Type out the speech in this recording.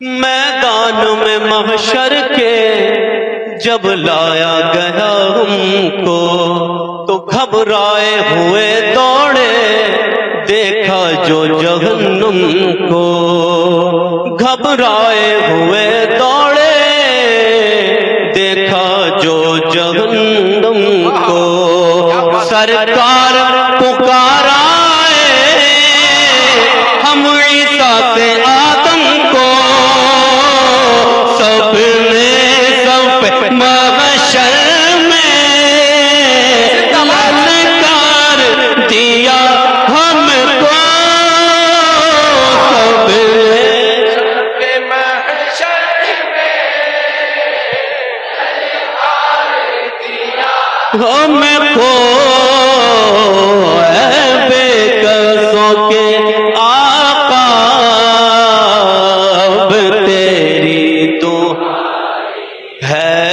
میدان میں محشر کے جب لایا گیا ہم کو تو گھبرائے ہوئے دوڑے دیکھا جو جہنم کو، گھبرائے ہوئے دوڑے دیکھا جو جہنم کو، سرکار پکارا ہم عیسیٰ سے آدم کو، سب نے سب محشر میں للکار دیا ہم کو، سب نے محشر میں للکار دیا ہم کو، بے کسوں کے آقا اب تیری تو ہے